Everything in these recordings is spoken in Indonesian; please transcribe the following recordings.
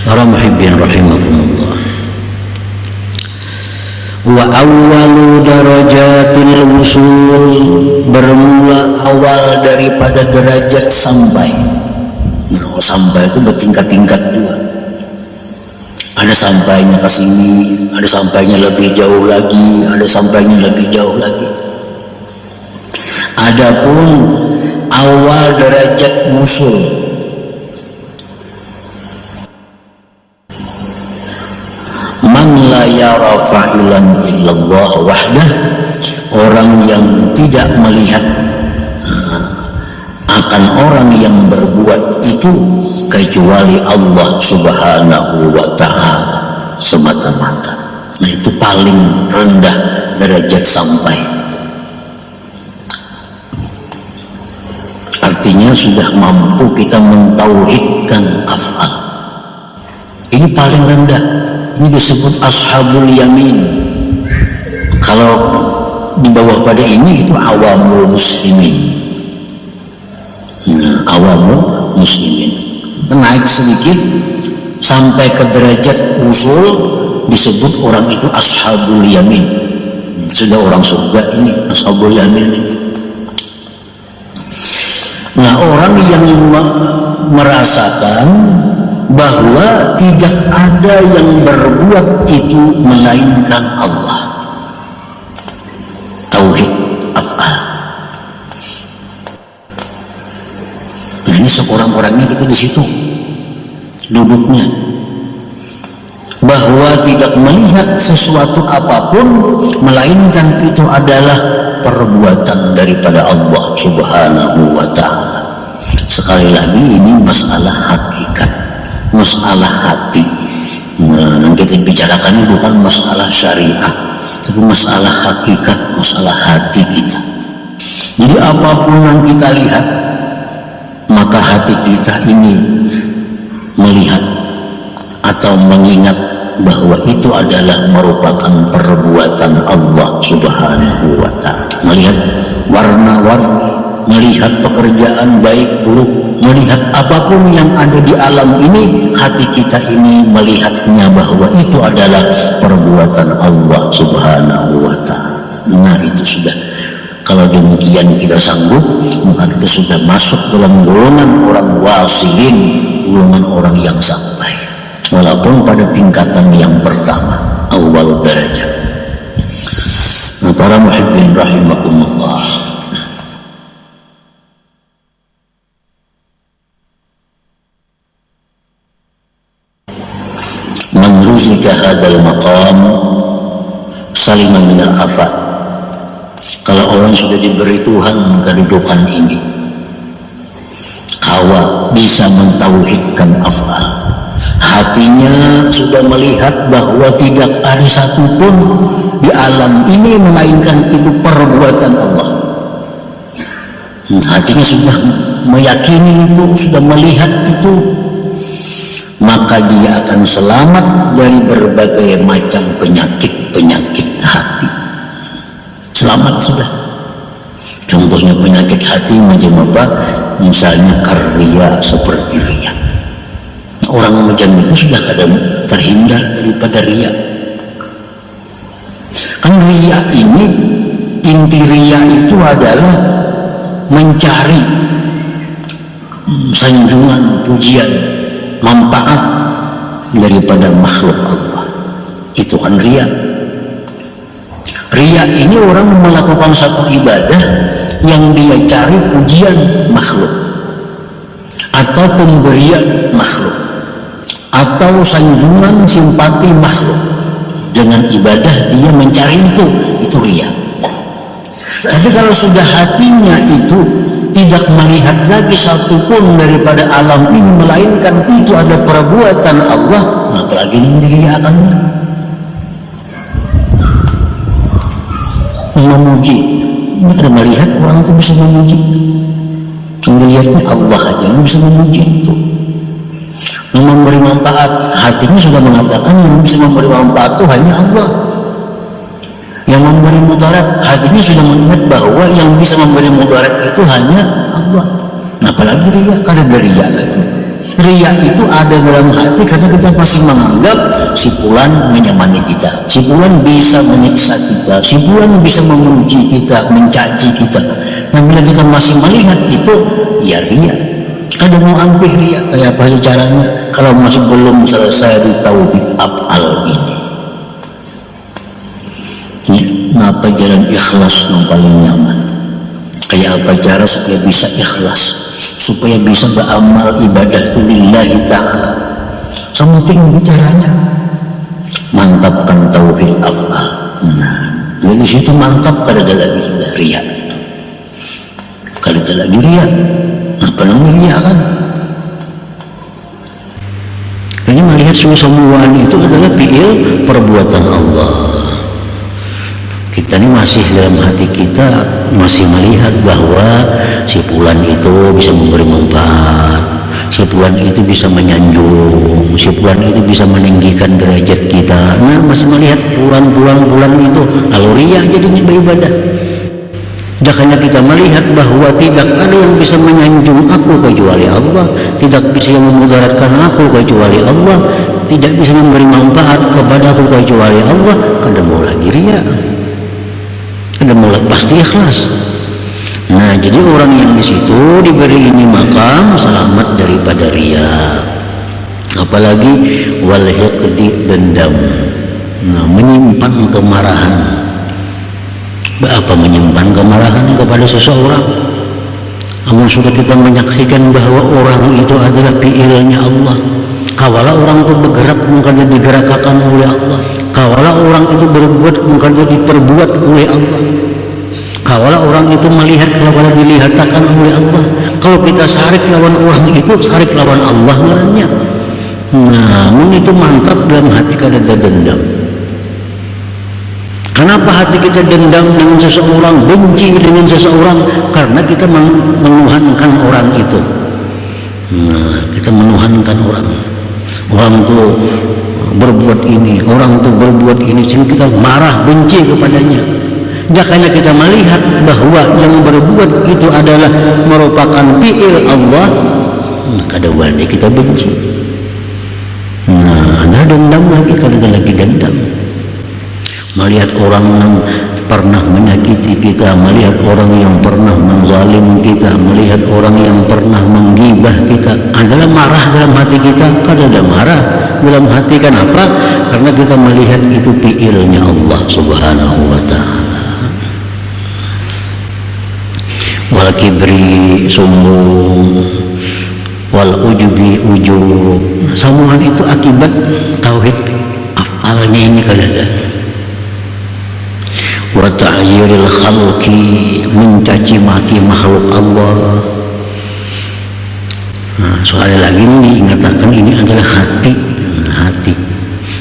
Para muhibbin rahimakumullah, wa awwalu darajatil wusul, bermula awal daripada derajat sampai. Nah, sampai itu bertingkat-tingkat juga. Ada sampainya ke sini, ada sampainya lebih jauh lagi, ada sampainya lebih jauh lagi. Adapun awal derajat wusul, man la yara fa'ilan illallah wahdah, orang yang tidak melihat akan orang yang berbuat itu kecuali Allah subhanahu wa ta'ala semata-mata. Nah, itu paling rendah derajat sampai. Artinya sudah mampu kita mentauhidkan af'al. Ini paling rendah. Ini disebut ashabul yamin. Kalau di bawah pada ini itu awamul muslimin. Nah, awamul muslimin. Naik sedikit sampai ke derajat usul, disebut orang itu ashabul yamin. Sudah orang surga ini, ashabul yamin ini. Nah, orang yang merasakan bahwa tidak ada yang berbuat itu melainkan Allah, tauhid af'al. Nah, ini seorang-orangnya kita di situ duduknya, bahwa tidak melihat sesuatu apapun melainkan itu adalah perbuatan daripada Allah subhanahu wa ta'ala. Sekali lagi, ini masalah hakikat, masalah hati. Nah, yang kita bicarakan ini bukan masalah syariah, tapi masalah hakikat, masalah hati kita. Jadi apapun yang kita lihat, maka hati kita ini melihat atau mengingat bahwa itu adalah merupakan perbuatan Allah subhanahu wa ta'ala. Melihat warna-warni, melihat pekerjaan baik buruk, melihat apapun yang ada di alam ini, hati kita ini melihatnya bahwa itu adalah perbuatan Allah subhanahu wa ta'ala. Nah, itu sudah, kalau demikian kita sanggup, maka kita sudah masuk dalam golongan orang wasilin, golongan orang yang sampai, walaupun pada tingkatan yang pertama, awal darajat. Nah, para muhibbin rahimakumullah, man ruzika hadal maqam salima minal afat. Kalau orang sudah diberi Tuhan kedudukan ini, hawa bisa mentauhidkan af'al, hatinya sudah melihat bahwa tidak ada satupun di alam ini melainkan itu perbuatan Allah. Hatinya sudah meyakini itu, sudah melihat itu, maka dia akan selamat dari berbagai macam penyakit-penyakit hati. Selamat sudah. Contohnya penyakit hati macam apa? Misalnya karya, seperti riya. Orang macam itu sudah kadang terhindar daripada riya. Kan riya ini, inti riya itu adalah mencari sanjungan, pujian, manfaat daripada makhluk Allah. Itu kan riya. Riya ini orang melakukan satu ibadah yang dia cari pujian makhluk, atau pemberian makhluk, atau sanjungan simpati makhluk. Dengan ibadah dia mencari itu riya. Tapi kalau sudah hatinya itu tidak melihat lagi satupun daripada alam ini melainkan itu ada perbuatan Allah, apalagi nanti dia akan memuji. Ini ada melihat orang itu bisa memuji, melihatnya Allah aja yang bisa memuji itu. Memberi manfaat, hatinya sudah mengatakan yang bisa memberi manfaat itu hanya Allah. Yang memberi mudarat, hatinya sudah melihat bahwa yang bisa memberi mudarat itu hanya Allah. Nah, apalagi riya, ada riya lagi. Riya itu ada dalam hati karena kita masih menganggap si fulan menyemani kita, si fulan bisa menyiksa kita, si fulan bisa memuji kita, mencaci kita. Nah bila kita masih melihat itu, ya riya. Ada mau ambil riya kayak apa caranya kalau masih belum selesai di tauhid af'al ini. Ngapa jalan ikhlas yang paling nyaman? Kayak apa cara supaya bisa ikhlas, supaya bisa beramal ibadah itu lillahi ta'ala? Sementing caranya mantapkan tauhid af'al. Nah dari situ mantap kada ada lagi sudah riya itu. Kada ada lagi riya. Apa namanya riya kan? Hanya melihat semua itu adalah fi'il perbuatan Allah. Kita ini masih dalam hati kita masih melihat bahwa si fulan itu bisa memberi manfaat, si fulan itu bisa menyanjung, si fulan itu bisa meninggikan derajat kita. Nah masih melihat bulan itu lalu riya jadinya beribadah. Jangannya kita melihat bahwa tidak ada yang bisa menyanjung aku kecuali Allah, tidak bisa yang memudaratkan aku kecuali Allah, tidak bisa memberi manfaat kepada aku kecuali Allah. Kada mau lagi riya, kada mau lagi pasti ikhlas. Nah jadi orang yang di situ diberi ini makam selamat daripada riya. Apalagi wal hiqdi, dendam. Nah menyimpan kemarahan. Apa menyimpan kemarahan kepada seseorang? Namun sudah kita menyaksikan bahwa orang itu adalah fi'ilnya Allah. Kawala orang itu bergerak bukan digerakkan oleh Allah. Kawala orang itu berbuat bukan diperbuat oleh Allah. Kawala orang itu melihat kawala dilihatkan oleh Allah. Kalau kita sarik lawan orang itu, sarik lawan Allah ngarannya. Namun itu mantap dalam hati kada ada dendam. Kenapa hati kita dendam dengan seseorang, benci dengan seseorang? Karena kita menuhankan orang itu. Nah, kita menuhankan orang. Orang itu berbuat ini, orang itu berbuat ini, sehingga kita marah, benci kepadanya. Jangannya kita melihat bahwa yang berbuat itu adalah merupakan fi'il Allah, kada wani kita benci. Nah, ada dendam lagi, kada lagi dendam. Melihat orang yang pernah menyakiti kita, melihat orang yang pernah menzalim kita, melihat orang yang pernah menggibah kita, adalah marah dalam hati kita. Kan ada marah dalam hati, kenapa? Karena kita melihat itu fi'ilnya Allah subhanahu wa ta'ala. Wal kibri, sombong, wal ujubi, ujub. Semua itu akibat tauhid af'alnya ini kan ada. Wa ta'yiril khalqi, mencaci maki makhluk Allah. Nah, soalnya lagi ini diingatkan ini adalah hati.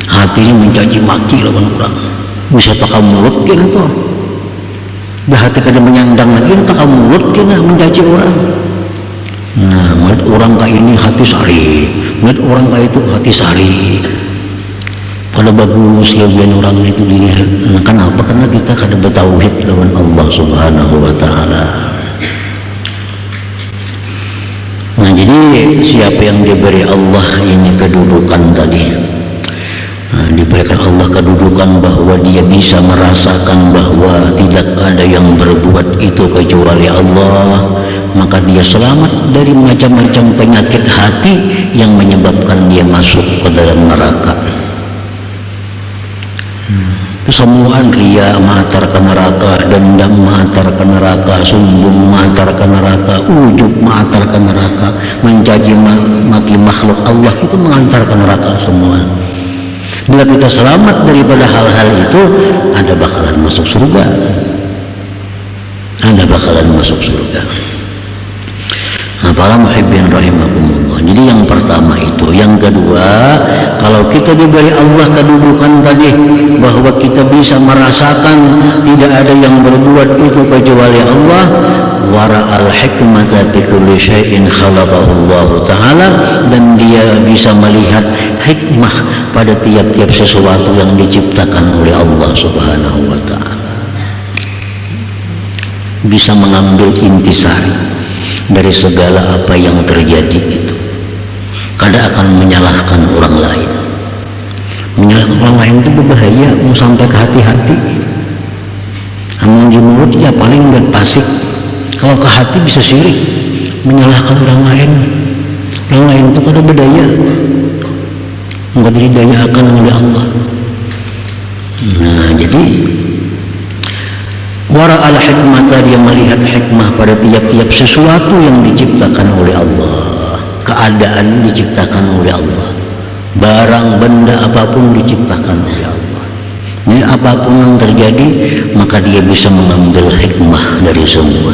Hati ini mencaci maki lawan orang. Bisa takam mulut kena tuh. Hati kada menyandang lagi takam mulut kena mencaci orang. Nah, melihat orang kayak ini hati sari, melihat orang kayak itu hati sari. Kalau bagus ya biar orang itu dilihat. Kenapa? Karena kita kada bertauhid lawan Allah subhanahu wa ta'ala. Nah jadi siapa yang diberi Allah ini kedudukan tadi, nah, diberikan Allah kedudukan bahwa dia bisa merasakan bahwa tidak ada yang berbuat itu kecuali Allah, maka dia selamat dari macam-macam penyakit hati yang menyebabkan dia masuk ke dalam neraka. Kesemuan riya matar ke neraka, dendam matar ke neraka, sombong matar ke neraka, ujub matar ke neraka, mencaci maki makhluk Allah itu mengantar ke neraka semua. Bila kita selamat daripada hal-hal itu, ada bakalan masuk surga. Ada bakalan masuk surga. Nah, para muhibbin rahimakumullah. Jadi yang pertama itu, yang kedua, kalau kita diberi Allah kedudukan tadi bahwa kita bisa merasakan tidak ada yang berbuat itu kecuali Allah, wara'al hikmata bi kulli syai'in khalaqahu Allah taala, dan dia bisa melihat hikmah pada tiap-tiap sesuatu yang diciptakan oleh Allah subhanahu wa taala. Bisa mengambil intisari dari segala apa yang terjadi itu. kada akan menyalahkan orang lain. Menyalahkan orang lain itu berbahaya, mau sampai ke hati-hati. Amun di mulut ya paling nggak pasik, kalau ke hati bisa syirik. Menyalahkan orang lain itu kada berdaya, nggak didayakan oleh Allah. Nah, jadi wara al hikmah, dia melihat hikmah pada tiap-tiap sesuatu yang diciptakan oleh Allah. Keadaan ini diciptakan oleh Allah, barang benda apapun diciptakan oleh Allah. Jadi apapun yang terjadi, maka dia bisa mengambil hikmah dari semua.